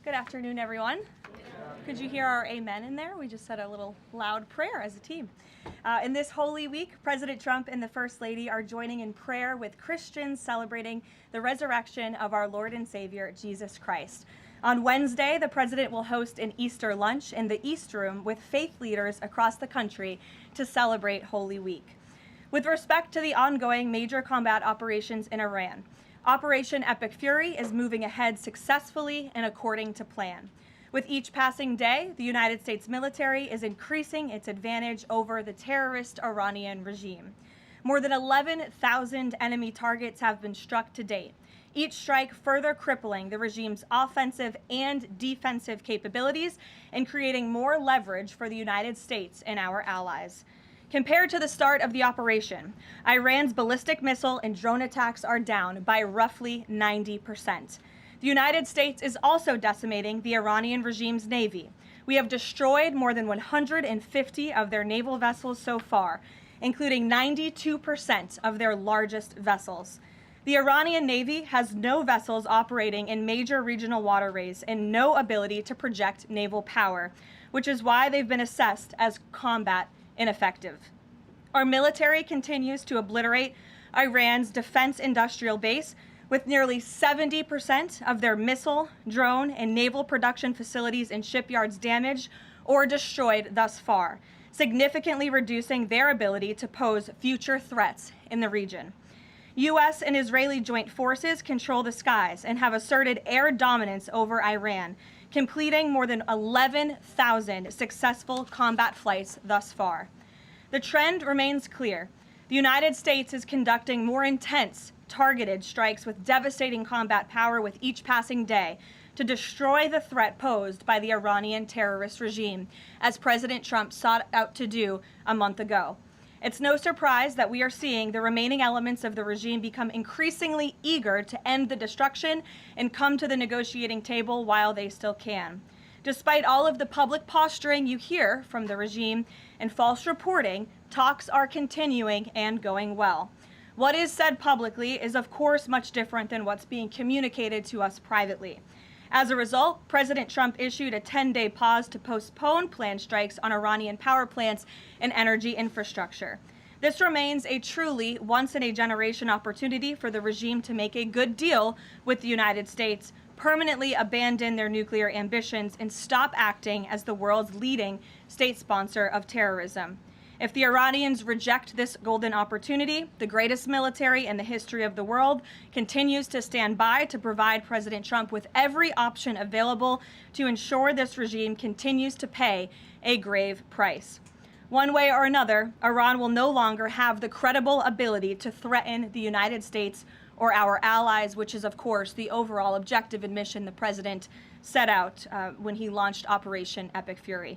Good afternoon, everyone. Could you hear our amen in there? We just said a little loud prayer as a team. In this Holy Week, President Trump and the First Lady are joining in prayer with Christians celebrating the resurrection of our Lord and Savior, Jesus Christ. On Wednesday, the President will host an Easter lunch in the East Room with faith leaders across the country to celebrate Holy Week. With respect to the ongoing major combat operations in Iran, Operation Epic Fury is moving ahead successfully and according to plan. With each passing day, the United States military is increasing its advantage over the terrorist Iranian regime. More than 11,000 enemy targets have been struck to date, each strike further crippling the regime's offensive and defensive capabilities and creating more leverage for the United States and our allies. Compared to the start of the operation, Iran's ballistic missile and drone attacks are down by roughly 90%. The United States is also decimating the Iranian regime's navy. We have destroyed more than 150 of their naval vessels so far, including 92% of their largest vessels. The Iranian Navy has no vessels operating in major regional waterways and no ability to project naval power, which is why they've been assessed as combat ineffective. Our military continues to obliterate Iran's defense industrial base, with nearly 70% of their missile, drone, and naval production facilities and shipyards damaged or destroyed thus far, significantly reducing their ability to pose future threats in the region. U.S. and Israeli joint forces control the skies and have asserted air dominance over Iran, completing more than 11,000 successful combat flights thus far. The trend remains clear. The United States is conducting more intense, targeted strikes with devastating combat power with each passing day to destroy the threat posed by the Iranian terrorist regime, as President Trump sought out to do a month ago. It's no surprise that we are seeing the remaining elements of the regime become increasingly eager to end the destruction and come to the negotiating table while they still can. Despite all of the public posturing you hear from the regime and false reporting, talks are continuing and going well. What is said publicly is, of course, much different than what's being communicated to us privately. As a result, President Trump issued a 10-day pause to postpone planned strikes on Iranian power plants and energy infrastructure. This remains a truly once-in-a-generation opportunity for the regime to make a good deal with the United States, permanently abandon their nuclear ambitions, and stop acting as the world's leading state sponsor of terrorism. If the Iranians reject this golden opportunity, the greatest military in the history of the world continues to stand by to provide President Trump with every option available to ensure this regime continues to pay a grave price. One way or another, Iran will no longer have the credible ability to threaten the United States or our allies, which is, of course, the overall objective and mission the president set out when he launched Operation Epic Fury.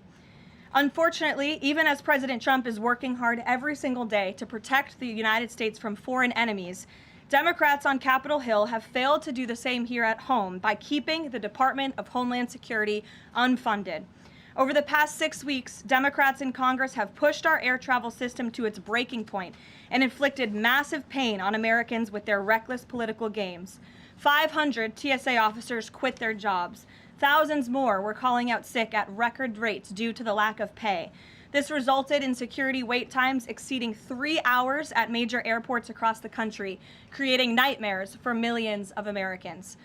Unfortunately, even as President Trump is working hard every single day to protect the United States from foreign enemies, Democrats on Capitol Hill have failed to do the same here at home by keeping the Department of Homeland Security unfunded. Over the past 6 weeks, Democrats in Congress have pushed our air travel system to its breaking point and inflicted massive pain on Americans with their reckless political games. 500 TSA officers quit their jobs. Thousands more were calling out sick at record rates due to the lack of pay. This resulted in security wait times exceeding 3 hours at major airports across the country, creating nightmares for millions of Americans.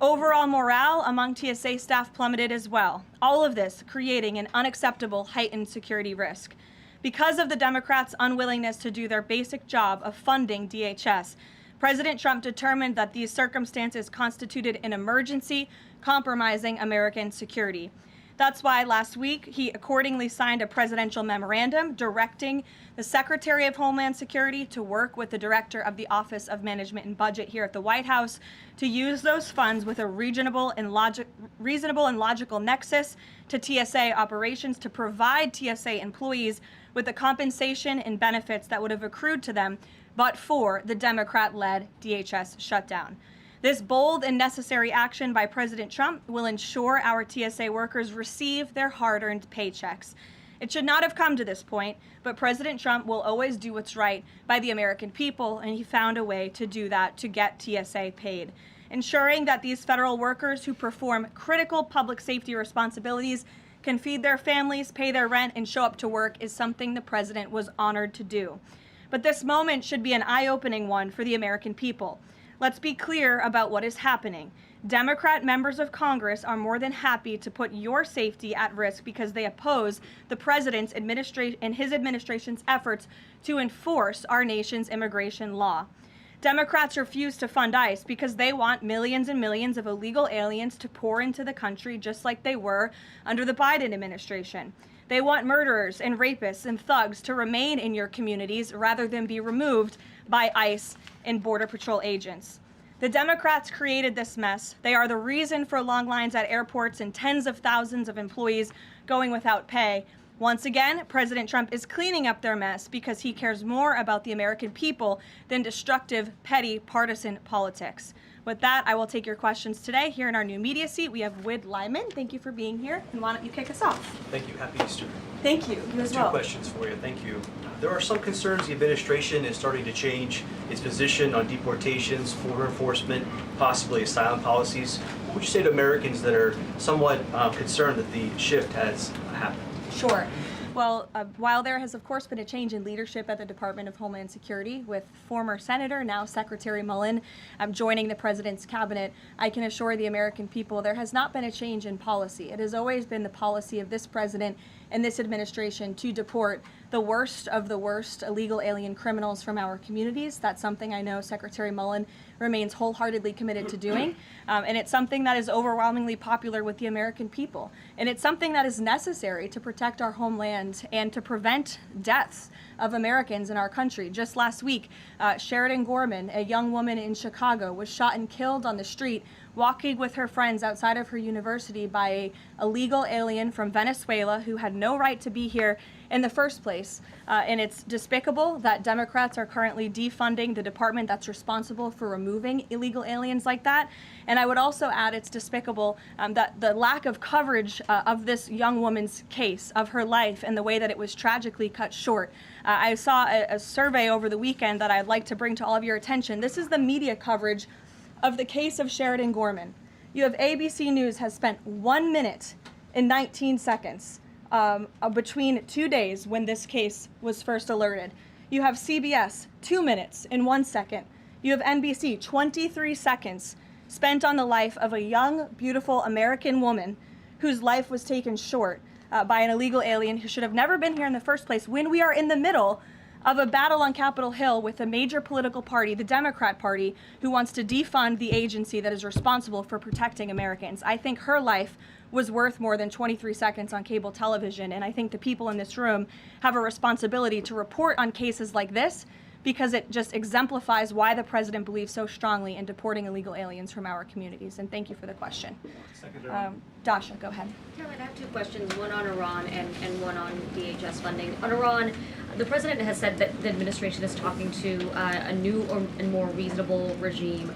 Overall morale among TSA staff plummeted as well, all of this creating an unacceptable heightened security risk. Because of the Democrats' unwillingness to do their basic job of funding DHS, President Trump determined that these circumstances constituted an emergency, compromising American security. That's why last week he accordingly signed a presidential memorandum directing the Secretary of Homeland Security to work with the Director of the Office of Management and Budget here at the White House to use those funds with a reasonable and logical nexus to TSA operations to provide TSA employees with the compensation and benefits that would have accrued to them but for the Democrat-led DHS shutdown. This bold and necessary action by President Trump will ensure our TSA workers receive their hard-earned paychecks. It should not have come to this point, but President Trump will always do what's right by the American people, and he found a way to do that to get TSA paid. Ensuring that these federal workers who perform critical public safety responsibilities can feed their families, pay their rent, and show up to work is something the president was honored to do. But this moment should be an eye-opening one for the American people. Let's be clear about what is happening. Democrat members of Congress are more than happy to put your safety at risk because they oppose the president's and his administration's efforts to enforce our nation's immigration law. Democrats refuse to fund ICE because they want millions and millions of illegal aliens to pour into the country just like they were under the Biden administration. They want murderers and rapists and thugs to remain in your communities rather than be removed by ICE and Border Patrol agents. The Democrats created this mess. They are the reason for long lines at airports and tens of thousands of employees going without pay. Once again, President Trump is cleaning up their mess because he cares more about the American people than destructive, petty, partisan politics. With that, I will take your questions today. Here in our new media seat, we have Wid Lyman. Thank you for being here, and why don't you kick us off? Thank you. Happy Easter. Thank you. You as well. Two questions for you. Thank you. There are some concerns the administration is starting to change its position on deportations, border enforcement, possibly asylum policies. What would you say to Americans that are somewhat concerned that the shift has happened? Sure. Well, while there has, of course, been a change in leadership at the Department of Homeland Security with former Senator, now Secretary Mullen, joining the president's cabinet, I can assure the American people there has not been a change in policy. It has always been the policy of this president and this administration to deport the worst of the worst illegal alien criminals from our communities. That's something I know Secretary Mullen remains wholeheartedly committed to doing. And it's something that is overwhelmingly popular with the American people. And it's something that is necessary to protect our homeland and to prevent deaths of Americans in our country. Just last week, Sheridan Gorman, a young woman in Chicago, was shot and killed on the street walking with her friends outside of her university by an illegal alien from Venezuela who had no right to be here in the first place. And it's despicable that Democrats are currently defunding the department that's responsible for removing illegal aliens like that. And I would also add it's despicable that the lack of coverage of this young woman's case, of her life, and the way that it was tragically cut short. I saw a survey over the weekend that I'd like to bring to all of your attention. This is the media coverage of the case of Sheridan Gorman. You have ABC News has spent 1 minute and 19 seconds between 2 days when this case was first alerted. You have CBS 2 minutes and 1 second. You have NBC 23 seconds spent on the life of a young, beautiful American woman whose life was taken short by an illegal alien who should have never been here in the first place when we are in the middle of a battle on Capitol Hill with a major political party, the Democrat Party, who wants to defund the agency that is responsible for protecting Americans. I think her life was worth more than 23 seconds on cable television, and I think the people in this room have a responsibility to report on cases like this because it just exemplifies why the president believes so strongly in deporting illegal aliens from our communities. And thank you for the question. Dasha, go ahead. Karoline, I have two questions, one on Iran and one on DHS funding. On Iran, the president has said that the administration is talking to a new and more reasonable regime.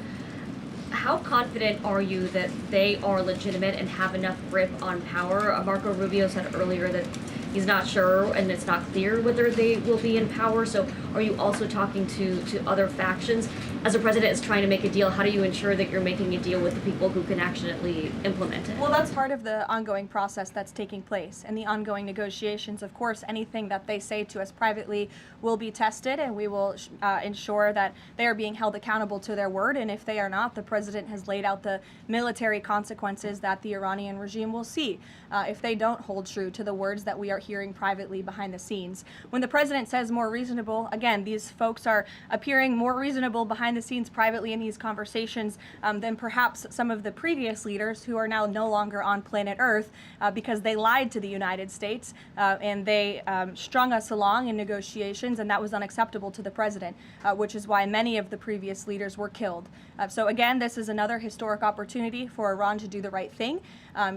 How confident are you that they are legitimate and have enough grip on power? Marco Rubio said earlier that he's not sure and it's not clear whether they will be in power. So are you also talking to other factions? As the president is trying to make a deal, how do you ensure that you're making a deal with the people who can actually implement it? Well, that's part of the ongoing process that's taking place and the ongoing negotiations. Of course, anything that they say to us privately will be tested, and we will ensure that they are being held accountable to their word. And if they are not, the president has laid out the military consequences that the Iranian regime will see if they don't hold true to the words that we are hearing privately behind the scenes. When the president says more reasonable, again, these folks are appearing more reasonable behind the scenes privately in these conversations than perhaps some of the previous leaders who are now no longer on planet Earth because they lied to the United States and they strung us along in negotiations, and that was unacceptable to the president, which is why many of the previous leaders were killed. So again, this is another historic opportunity for Iran to do the right thing,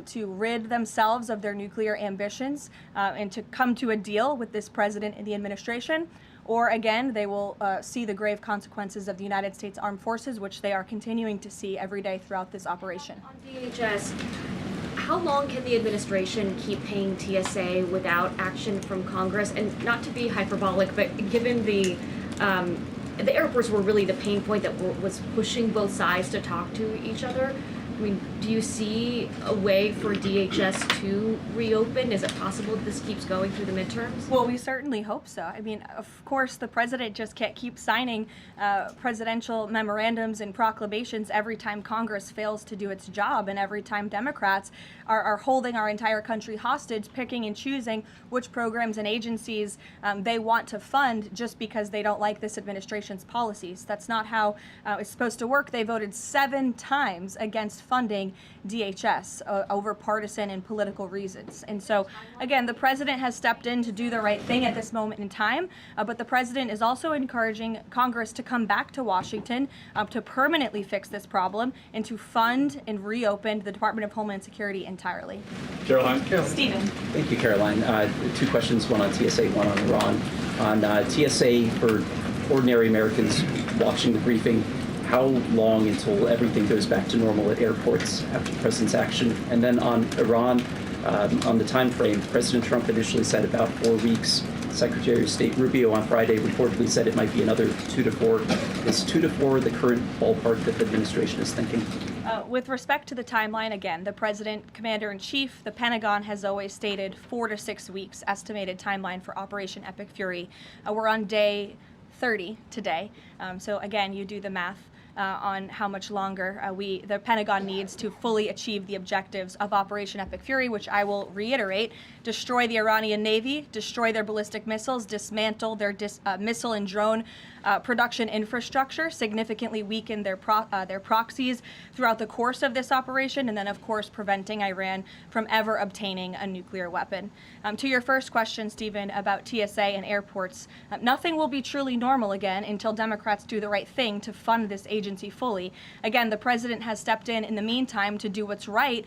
to rid themselves of their nuclear ambitions and to come to a deal with this president and the administration. Or again, they will see the grave consequences of the United States Armed Forces, which they are continuing to see every day throughout this operation. On DHS, how long can the administration keep paying TSA without action from Congress? And not to be hyperbolic, but given the the airports were really the pain point that was pushing both sides to talk to each other. I mean, do you see a way for DHS to reopen? Is it possible that this keeps going through the midterms? Well, we certainly hope so. I mean, of course, the president just can't keep signing presidential memorandums and proclamations every time Congress fails to do its job, and every time Democrats are holding our entire country hostage, picking and choosing which programs and agencies they want to fund just because they don't like this administration's policies. That's not how it's supposed to work. They voted 7 times against funding DHS over partisan and political reasons. And so, again, the president has stepped in to do the right thing at this moment in time, but the president is also encouraging Congress to come back to Washington to permanently fix this problem and to fund and reopen the Department of Homeland Security entirely. Caroline. Stephen. Thank you, Caroline. 2 questions, one on TSA, one on Iran. On TSA, for ordinary Americans watching the briefing, how long until everything goes back to normal at airports after the president's action? And then on Iran, on the time frame, President Trump initially said about 4 weeks. Secretary of State Rubio on Friday reportedly said it might be another 2 to 4. Is 2 to 4 the current ballpark that the administration is thinking? With respect to the timeline, again, the President, Commander-in-Chief, the Pentagon has always stated 4 to 6 weeks estimated timeline for Operation Epic Fury. We're on day 30 today, so again, you do the math. On how much longer the Pentagon needs to fully achieve the objectives of Operation Epic Fury, which I will reiterate: destroy the Iranian Navy, destroy their ballistic missiles, dismantle their missile and drone production infrastructure, significantly weaken their proxies throughout the course of this operation, and then, of course, preventing Iran from ever obtaining a nuclear weapon. To your first question, Stephen, about TSA and airports, nothing will be truly normal again until Democrats do the right thing to fund this agency fully. Again, the president has stepped in the meantime to do what's right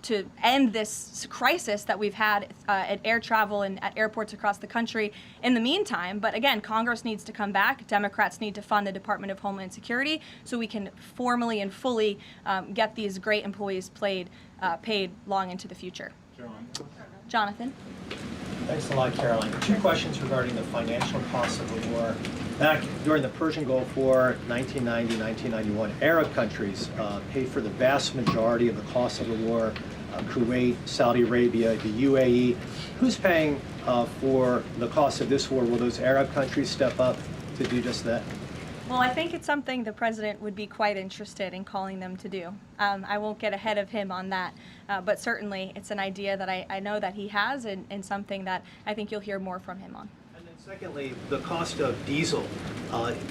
to end this crisis that we've had at air travel and at airports across the country in the meantime. But again, Congress needs to come back. Democrats need to fund the Department of Homeland Security so we can formally and fully get these great employees paid long into the future. Jonathan. Thanks a lot, Caroline. 2 questions regarding the financial costs of the war. Back during the Persian Gulf War, 1990, 1991, Arab countries paid for the vast majority of the cost of the war. Kuwait, Saudi Arabia, the UAE. Who's paying for the cost of this war? Will those Arab countries step up to do just that? Well, I think it's something the president would be quite interested in calling them to do. I won't get ahead of him on that, but certainly it's an idea that I know that he has and something that I think you'll hear more from him on. And then secondly, the cost of diesel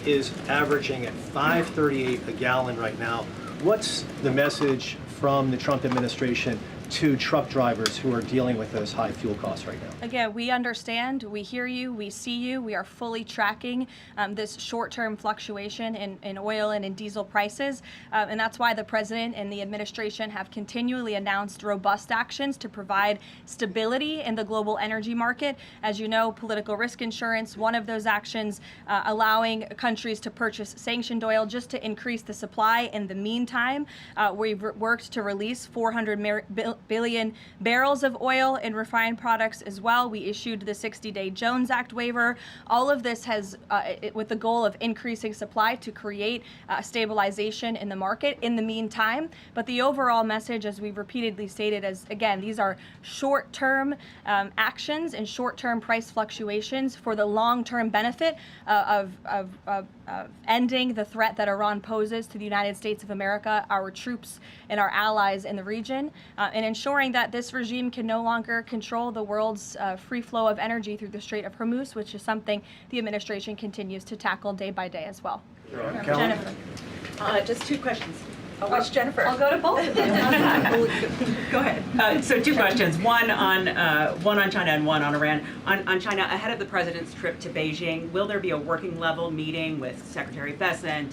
is averaging at $5.38 a gallon right now. What's the message from the Trump administration to truck drivers who are dealing with those high fuel costs right now? Again, we understand, we hear you, we see you. We are fully tracking this short-term fluctuation in oil and in diesel prices. And that's why the president and the administration have continually announced robust actions to provide stability in the global energy market. As you know, political risk insurance, one of those actions, allowing countries to purchase sanctioned oil just to increase the supply. In the meantime, we've worked to release 400 billion barrels of oil and refined products as well. We issued the 60-day Jones Act waiver. All of this has, with the goal of increasing supply to create stabilization in the market in the meantime. But the overall message, as we've repeatedly stated, is, again, these are short-term actions and short-term price fluctuations for the long-term benefit of ending the threat that Iran poses to the United States of America, our troops, and our allies in the region, and ensuring that this regime can no longer control the world's free flow of energy through the Strait of Hormuz, which is something the administration continues to tackle day by day as well. Jennifer. Just 2 questions. Which Jennifer? I'll go to both of them. Go ahead. So 2 questions. One on China and one on Iran. On China, ahead of the president's trip to Beijing, will there be a working level meeting with Secretary Bessent,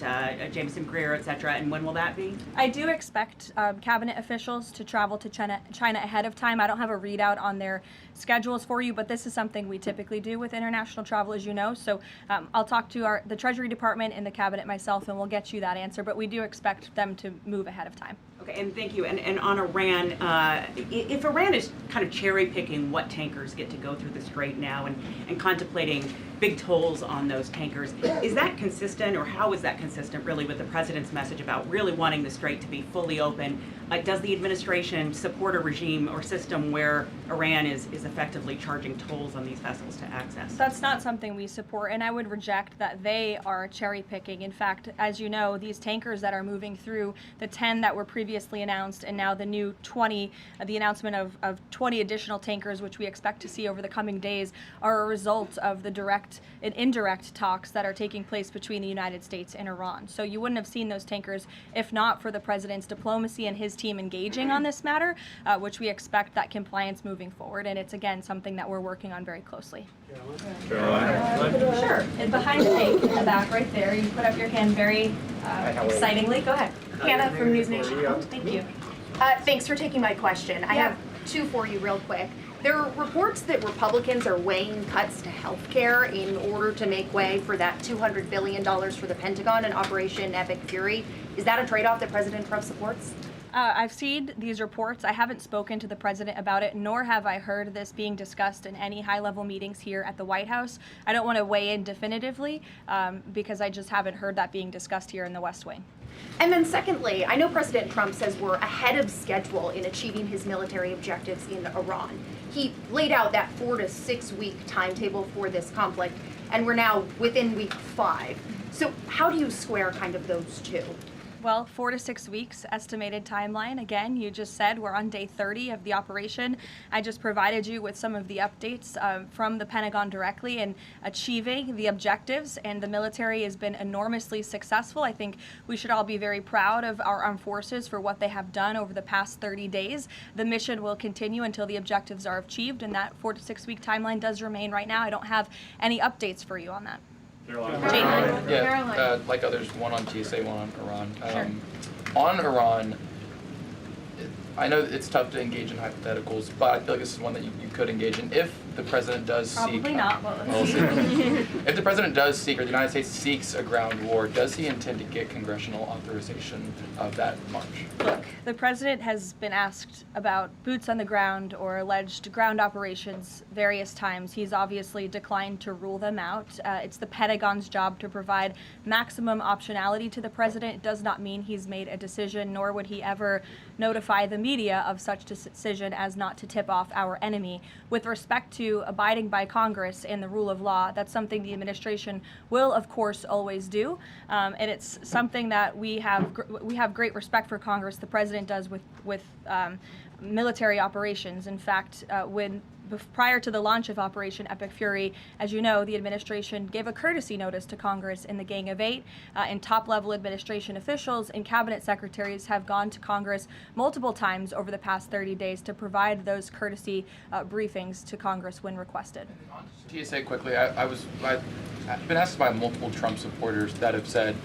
Jameson Greer, et cetera, and when will that be? I do expect cabinet officials to travel to China ahead of time. I don't have a readout on their schedules for you, but this is something we typically do with international travel, as you know. So I'll talk to the Treasury Department and the cabinet myself, and we'll get you that answer. But we do expect them to move ahead of time. Okay, and thank you. And on Iran, if Iran is kind of cherry picking what tankers get to go through the Strait now and contemplating big tolls on those tankers, is that consistent, or how is that consistent really with the president's message about really wanting the Strait to be fully open? Does the administration support a regime or system where Iran is effectively charging tolls on these vessels to access? That's not something we support, and I would reject that they are cherry picking. In fact, as you know, these tankers that are moving through, the 10 that were previously announced and now the new 20, the announcement of 20 additional tankers, which we expect to see over the coming days, are a result of the direct and indirect talks that are taking place between the United States and Iran. So you wouldn't have seen those tankers if not for the president's diplomacy and his team engaging on this matter, which we expect that compliance moving forward. And it's, again, something that we're working on very closely. Caroline? Sure. And behind the mic in the back right there, you put up your hand very excitingly. Go ahead. Hannah from News Nation. Thank you. Thanks for taking my question. I have two for you real quick. There are reports that Republicans are weighing cuts to health care in order to make way for that $200 billion for the Pentagon and Operation Epic Fury. Is that a trade-off that President Trump supports? I've seen these reports. I haven't spoken to the president about it, nor have I heard this being discussed in any high-level meetings here at the White House. I don't want to weigh in definitively because I just haven't heard that being discussed here in the West Wing. And then secondly, I know President Trump says we're ahead of schedule in achieving his military objectives in Iran. He laid out that 4 to 6 week timetable for this conflict, and we're now within week 5. So how do you square kind of those two? Well, 4 to 6 weeks estimated timeline. Again, you just said we're on day 30 of the operation. I just provided you with some of the updates from the Pentagon directly in achieving the objectives, and the military has been enormously successful. I think we should all be very proud of our armed forces for what they have done over the past 30 days. The mission will continue until the objectives are achieved, and that 4 to 6 week timeline does remain right now. I don't have any updates for you on that. Yeah, like others, one on TSA, one on Iran. On Iran, I know it's tough to engage in hypotheticals, but I feel like this is one that you could engage in if the president does seek. Probably not. Well, We'll see. If the president does seek, or the United States seeks a ground war, does he intend to get congressional authorization of that march? Look, the president has been asked about boots on the ground or alleged ground operations various times. He's obviously declined to rule them out. It's the Pentagon's job to provide maximum optionality to the president. It does not mean he's made a decision, nor would he ever notify the media of such decision as not to tip off our enemy. With respect to abiding by Congress and the rule of law, that's something the administration will, of course, always do, and it's something that we have great respect for Congress. The president does with military operations. In fact, prior to the launch of Operation Epic Fury, as you know, the administration gave a courtesy notice to Congress in the Gang of Eight, and top-level administration officials and cabinet secretaries have gone to Congress multiple times over the past 30 days to provide those courtesy briefings to Congress when requested. TSA quickly, I've been asked by multiple Trump supporters that have said,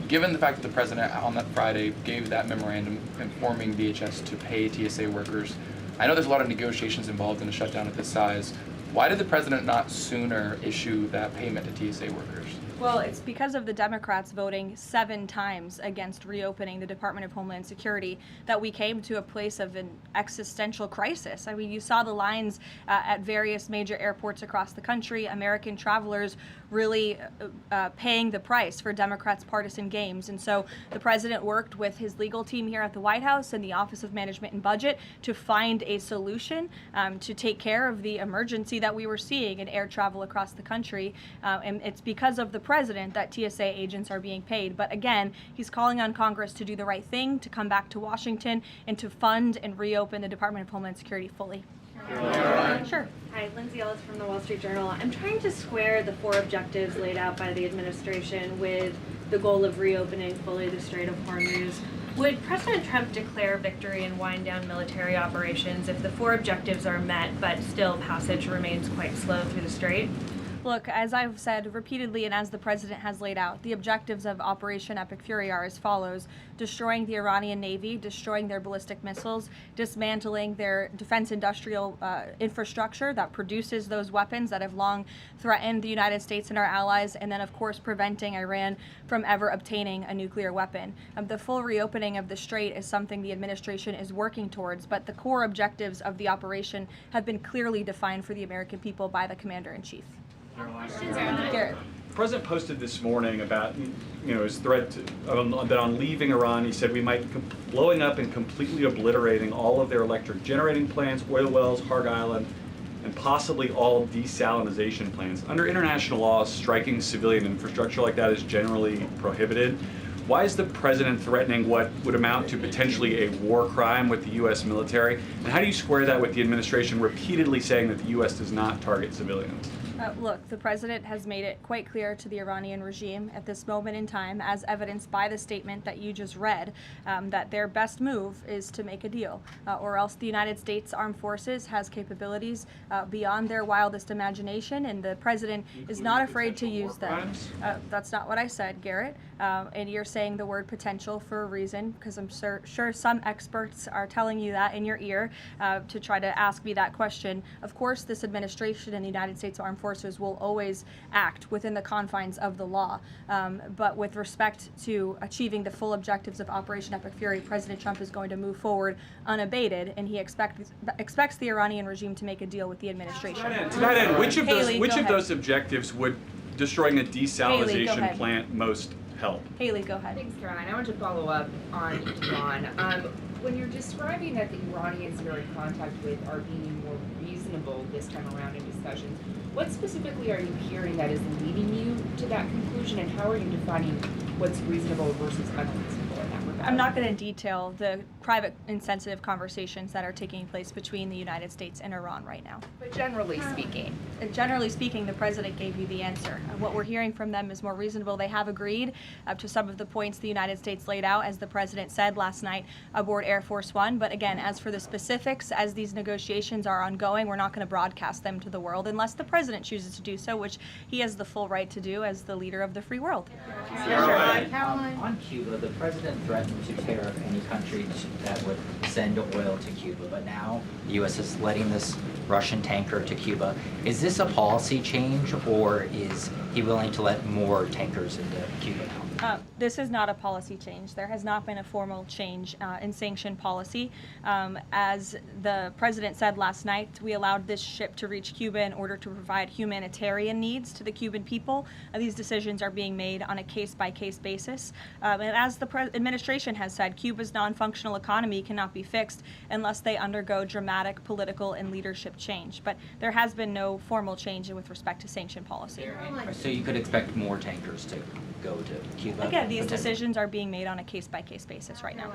given the fact that the president on that Friday gave that memorandum informing DHS to pay TSA workers, I know there's a lot of negotiations involved in a shutdown of this size. Why did the president not sooner issue that payment to TSA workers? Well, it's because of the Democrats voting 7 times against reopening the Department of Homeland Security that we came to a place of an existential crisis. I mean, you saw the lines at various major airports across the country, American travelers really paying the price for Democrats' partisan games. And so the president worked with his legal team here at the White House and the Office of Management and Budget to find a solution to take care of the emergency that we were seeing in air travel across the country. And it's because of the president that TSA agents are being paid. But again, he's calling on Congress to do the right thing, to come back to Washington and to fund and reopen the Department of Homeland Security fully. Sure. Hi, Lindsay Ellis from the Wall Street Journal. I'm trying to square the 4 objectives laid out by the administration with the goal of reopening fully the Strait of Hormuz. Would President Trump declare victory and wind down military operations if the 4 objectives are met, but still passage remains quite slow through the strait? Look, as I've said repeatedly and as the president has laid out, the objectives of Operation Epic Fury are as follows: destroying the Iranian Navy, destroying their ballistic missiles, dismantling their defense industrial infrastructure that produces those weapons that have long threatened the United States and our allies, and then, of course, preventing Iran from ever obtaining a nuclear weapon. The full reopening of the Strait is something the administration is working towards, but the core objectives of the operation have been clearly defined for the American people by the Commander-in-Chief. Garrett. The president posted this morning about, his threat that on leaving Iran, he said we might blowing up and completely obliterating all of their electric generating plants, oil wells, Harg Island, and possibly all desalinization plants. Under international law, striking civilian infrastructure like that is generally prohibited. Why is the president threatening what would amount to potentially a war crime with the U.S. military? And how do you square that with the administration repeatedly saying that the U.S. does not target civilians? Look, the president has made it quite clear to the Iranian regime at this moment in time, as evidenced by the statement that you just read, that their best move is to make a deal, or else the United States Armed Forces has capabilities beyond their wildest imagination, and the president is not afraid to use them. That's not what I said, Garrett. And you're saying the word potential for a reason, because I'm sure some experts are telling you that in your ear to try to ask me that question. Of course, this administration and the United States Armed Forces will always act within the confines of the law. But with respect to achieving the full objectives of Operation Epic Fury, President Trump is going to move forward unabated, and he expects the Iranian regime to make a deal with the administration. To that end, which of Haley, those objectives would destroying a desalinization plant most help? Haley, go ahead. Thanks, Caroline. I want to follow up on Iran. When you're describing that the Iranians you're in contact with are being more reasonable this time around in discussions, what specifically are you hearing that is leading you to that conclusion, and how are you defining what's reasonable versus unreasonable in that regard? I'm not going to detail the private and sensitive conversations that are taking place between the United States and Iran right now. But generally speaking. Generally speaking, the president gave you the answer. What we're hearing from them is more reasonable. They have agreed to some of the points the United States laid out, as the president said last night aboard Air Force One. But again, as for the specifics, as these negotiations are ongoing, we're not going to broadcast them to the world unless the president chooses to do so, which he has the full right to do as the leader of the free world. Caroline. On Cuba, the president threatened to tariff any country that would send oil to Cuba, but now the U.S. is letting this Russian tanker to Cuba. Is this a policy change, or is he willing to let more tankers into Cuba now? This is not a policy change. There has not been a formal change in sanction policy. As the president said last night, we allowed this ship to reach Cuba in order to provide humanitarian needs to the Cuban people. These decisions are being made on a case-by-case basis. And as the administration has said, Cuba's non-functional economy cannot be fixed unless they undergo dramatic political and leadership change. But there has been no formal change with respect to sanction policy. So you could expect more tankers to go to Cuba? Again, these decisions are being made on a case-by-case basis right now.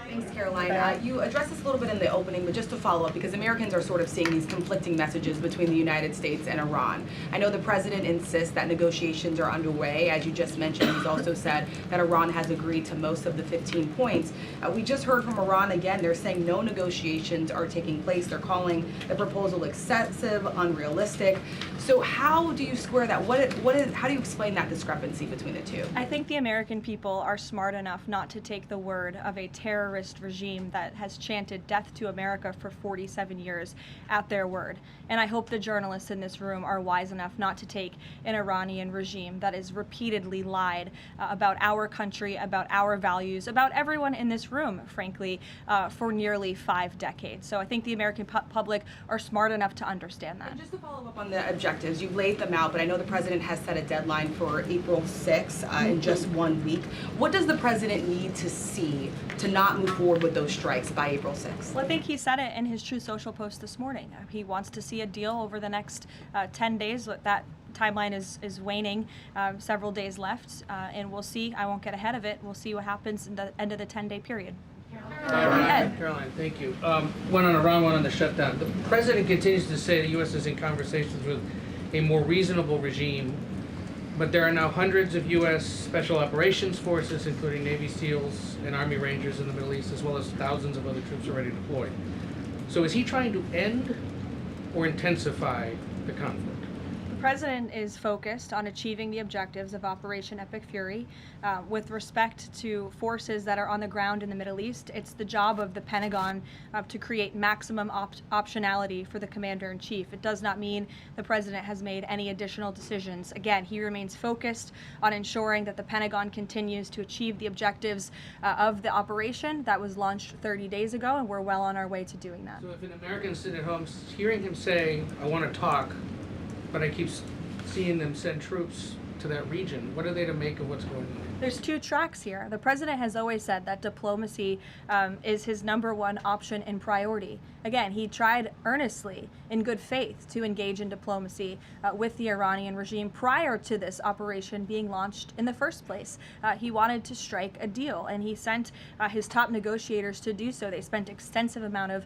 Thanks, Caroline. You addressed this a little bit in the opening, but just to follow up, because Americans are sort of seeing these conflicting messages between the United States and Iran. I know the president insists that negotiations are underway. As you just mentioned, he's also said that Iran has agreed to most of the 15 points. We just heard from Iran again. They're saying no negotiations are taking place. They're calling the proposal excessive, unrealistic. So how do you square that? How do you explain that discrepancy between the two? I think the American people are smart enough not to take the word of a terrorist regime that has chanted death to America for 47 years at their word. And I hope the journalists in this room are wise enough not to take an Iranian regime that has repeatedly lied about our country, about our values, about everyone in this room, frankly, for nearly 5 decades. So I think the American public are smart enough to understand that. And just to follow up on the objectives, you've laid them out, but I know the president has set a deadline for April 6th in just 1 week. What does the president need to see to not move forward with those strikes by April 6th? Well, I think he said it in his Truth Social post this morning. He wants to see a deal over the next 10 days. That timeline is waning, several days left, and we'll see. I won't get ahead of it. We'll see what happens in the end of the 10-day period. Caroline, thank you. One on Iran, one on the shutdown. The president continues to say the U.S. is in conversations with a more reasonable regime, but there are now hundreds of U.S. Special Operations Forces, including Navy SEALs and Army Rangers in the Middle East, as well as thousands of other troops already deployed. So is he trying to end or intensify the conflict? President is focused on achieving the objectives of Operation Epic Fury. With respect to forces that are on the ground in the Middle East, it's the job of the Pentagon to create maximum optionality for the Commander-in-Chief. It does not mean the President has made any additional decisions. Again, he remains focused on ensuring that the Pentagon continues to achieve the objectives of the operation that was launched 30 days ago, and we're well on our way to doing that. So if an American sit at home hearing him say, I want to talk, but I keep seeing them send troops to that region, what are they to make of what's going on? There's two tracks here. The President has always said that diplomacy is his #1 option and priority. Again, he tried earnestly, in good faith, to engage in diplomacy with the Iranian regime prior to this operation being launched in the first place. He wanted to strike a deal, and he sent his top negotiators to do so. They spent extensive amount of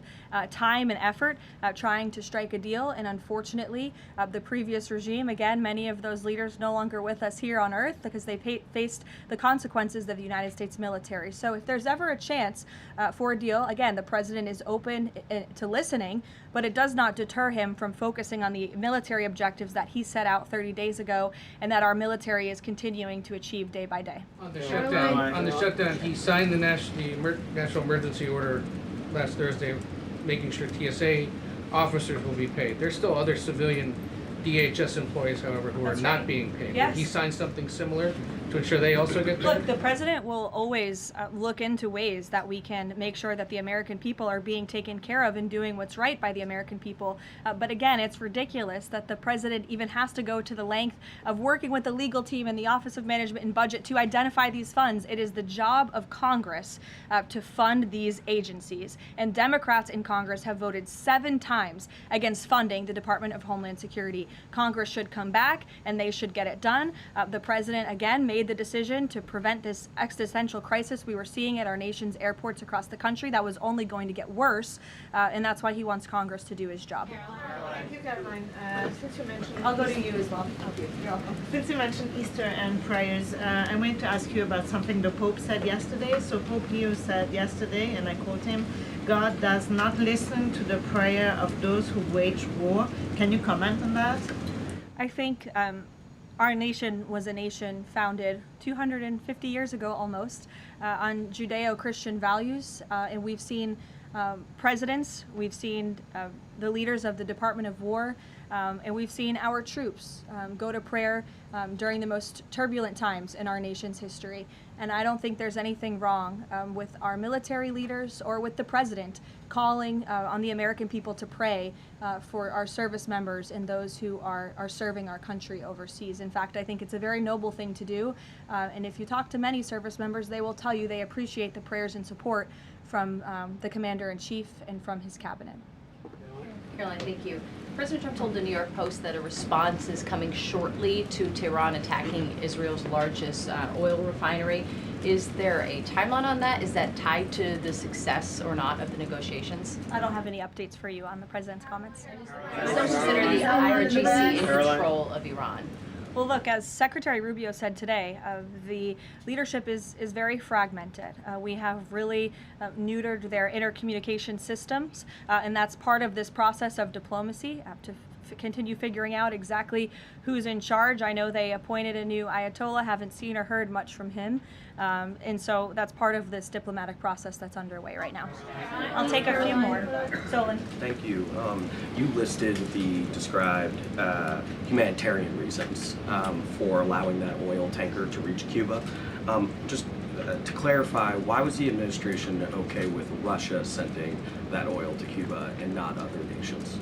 time and effort trying to strike a deal, and unfortunately, the previous regime, again, many of those leaders no longer with us here on Earth because they faced the consequences of the United States military. So if there's ever a chance for a deal, again, the President is open to listening, but it does not deter him from focusing on the military objectives that he set out 30 days ago and that our military is continuing to achieve day by day. On the shutdown, he signed the national emergency order last Thursday, making sure TSA officers will be paid. There's still other civilian DHS employees, however, who are not being paid. Yes. Will he sign something similar to ensure they also get paid? Look, the President will always look into ways that we can make sure that the American people are being taken care of and doing what's right by the American people. But again, it's ridiculous that the President even has to go to the length of working with the legal team and the Office of Management and Budget to identify these funds. It is the job of Congress to fund these agencies. And Democrats in Congress have voted 7 times against funding the Department of Homeland Security. Congress should come back and they should get it done. The President, again, made the decision to prevent this existential crisis we were seeing at our nation's airports across the country that was only going to get worse, and that's why he wants Congress to do his job. Thank you, Caroline. Since you mentioned I'll go to you as well. Okay, you're welcome. Since you mentioned Easter and prayers, I wanted to ask you about something the Pope said yesterday. So Pope Leo said yesterday, and I quote him, "God does not listen to the prayer of those who wage war." Can you comment on that? I think our nation was a nation founded 250 years ago almost on Judeo-Christian values, and we've seen presidents, we've seen the leaders of the Department of War, and we've seen our troops go to prayer during the most turbulent times in our nation's history. And I don't think there's anything wrong with our military leaders or with the President calling on the American people to pray for our service members and those who are serving our country overseas. In fact, I think it's a very noble thing to do. And if you talk to many service members, they will tell you they appreciate the prayers and support from the Commander-in-Chief and from his cabinet. Caroline, thank you. President Trump told the New York Post that a response is coming shortly to Tehran attacking Israel's largest oil refinery. Is there a timeline on that? Is that tied to the success or not of the negotiations? I don't have any updates for you on the President's comments. Some consider the IRGC in control of Iran. Well, look, as Secretary Rubio said today, the leadership is very fragmented. We have really neutered their intercommunication systems, and that's part of this process of diplomacy to continue figuring out exactly who's in charge. I know they appointed a new Ayatollah, haven't seen or heard much from him, and so that's part of this diplomatic process that's underway right now. I'll take a few more. Solon. Thank you. You listed the described humanitarian reasons for allowing that oil tanker to reach Cuba. Just to clarify, why was the administration okay with Russia sending that oil to Cuba and not other nations?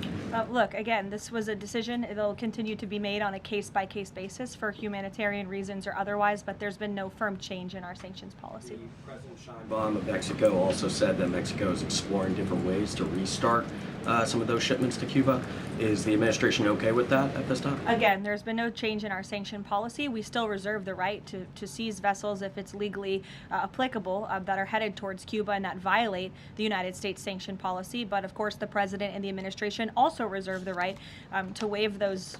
Look, again, this was a decision. It'll continue to be made on a case-by-case basis for humanitarian reasons or otherwise, but there's been no firm change in our sanctions policy. President Sheinbaum of Mexico also said that Mexico is exploring different ways to restart some of those shipments to Cuba. Is the administration okay with that at this time? Again, there's been no change in our sanction policy. We still reserve the right to seize vessels if it's legally applicable that are headed towards Cuba and that violate the United States sanction policy. But of course, the President and the administration also reserve the right to waive those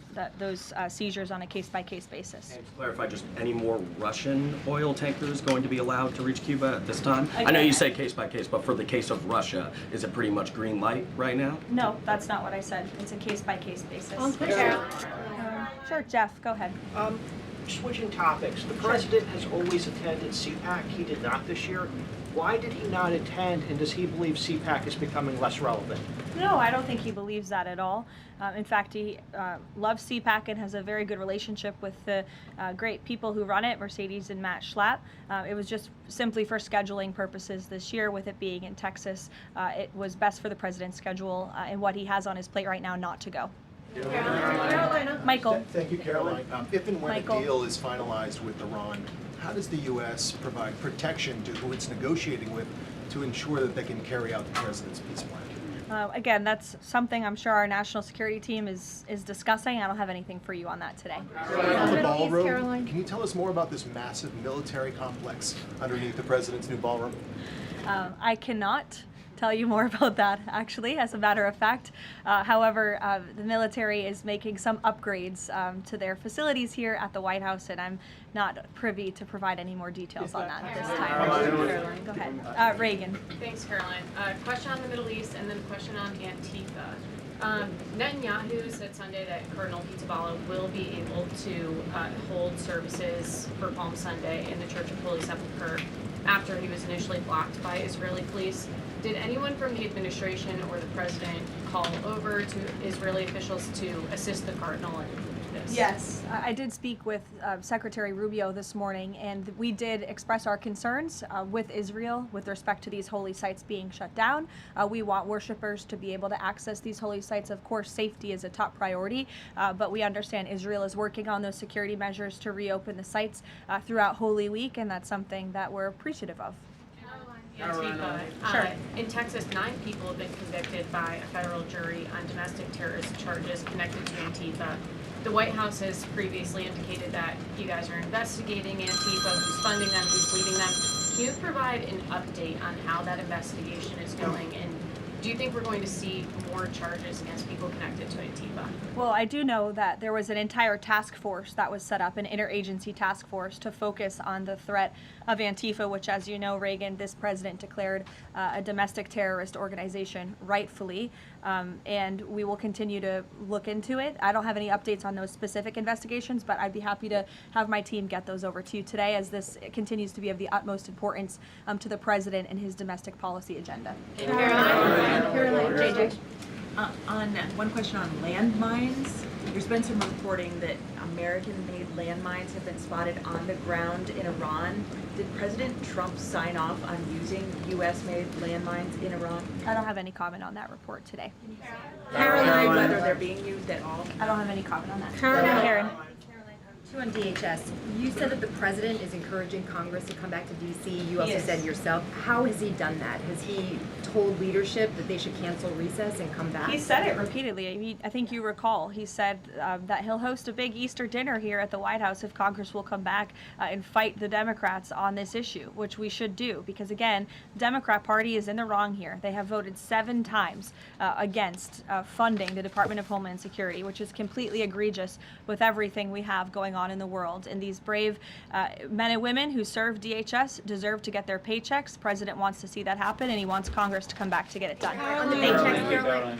seizures on a case-by-case basis. And to clarify, just any more Russian oil tankers going to be allowed to reach Cuba at this time? Again, I know you say case-by-case, but for the case of Russia, is it pretty much green light right now? No, that's not what I said. It's a case-by-case basis. Sure, Jeff, go ahead. Switching topics, the president has always attended CPAC. He did not this year. Why did he not attend, and does he believe CPAC is becoming less relevant? No, I don't think he believes that at all. In fact, he loves CPAC and has a very good relationship with the great people who run it, Mercedes and Matt Schlatt. It was just simply for scheduling purposes this year, with it being in Texas. It was best for the president's schedule and what he has on his plate right now not to go. Carolina. Michael. Thank you, Caroline. If and when Michael. a deal is finalized with Iran, how does the U.S. provide protection to who it's negotiating with to ensure that they can carry out the president's peace plan? Again, that's something I'm sure our national security team is discussing. I don't have anything for you on that today. On the ballroom, can you tell us more about this massive military complex underneath the president's new ballroom? I cannot tell you more about that, actually, as a matter of fact. However, the military is making some upgrades to their facilities here at the White House, and I'm not privy to provide any more details on that at this time. Go ahead. Reagan. Thanks, Caroline. Question on the Middle East and then a question on Antifa. Netanyahu said Sunday that Cardinal Pizzaballa will be able to hold services for Palm Sunday in the Church of Holy Sepulchre after he was initially blocked by Israeli police. Did anyone from the administration or the president call over to Israeli officials to assist the cardinal in this? Yes, I did speak with Secretary Rubio this morning, and we did express our concerns with Israel with respect to these holy sites being shut down. We want worshipers to be able to access these holy sites. Of course, safety is a top priority, but we understand Israel is working on those security measures to reopen the sites throughout Holy Week, and that's something that we're appreciative of. Antifa. Sure. In Texas, 9 people have been convicted by a federal jury on domestic terrorist charges connected to Antifa. The White House has previously indicated that you guys are investigating Antifa, who's funding them, who's leading them. Can you provide an update on how that investigation is going, and do you think we're going to see more charges against people connected to Antifa? Well, I do know that there was an entire task force that was set up, an interagency task force to focus on the threat of Antifa, which, as you know, Reagan, this president declared a domestic terrorist organization, rightfully, and we will continue to look into it. I don't have any updates on those specific investigations, but I'd be happy to have my team get those over to you today, as this continues to be of the utmost importance to the president and his domestic policy agenda. Caroline, JJ. On one question on landmines, there's been some reporting that American-made landmines have been spotted on the ground in Iran. Did President Trump sign off on using U.S.-made landmines in Iran? I don't have any comment on that report today. Caroline, whether they're being used at all? I don't have any comment on that. Karen. Two on DHS. You said that the president is encouraging Congress to come back to D.C. You also said yourself. How has he done that? Has he told leadership that they should cancel recess and come back? He said it repeatedly. I think you recall. He said that he'll host a big Easter dinner here at the White House if Congress will come back and fight the Democrats on this issue, which we should do, because, again, the Democrat Party is in the wrong here. They have voted 7 times against funding the Department of Homeland Security, which is completely egregious with everything we have going on in the world. And these brave men and women who serve DHS deserve to get their paychecks. The president wants to see that happen, and he wants Congress to come back to get it done. On the paychecks, Caroline.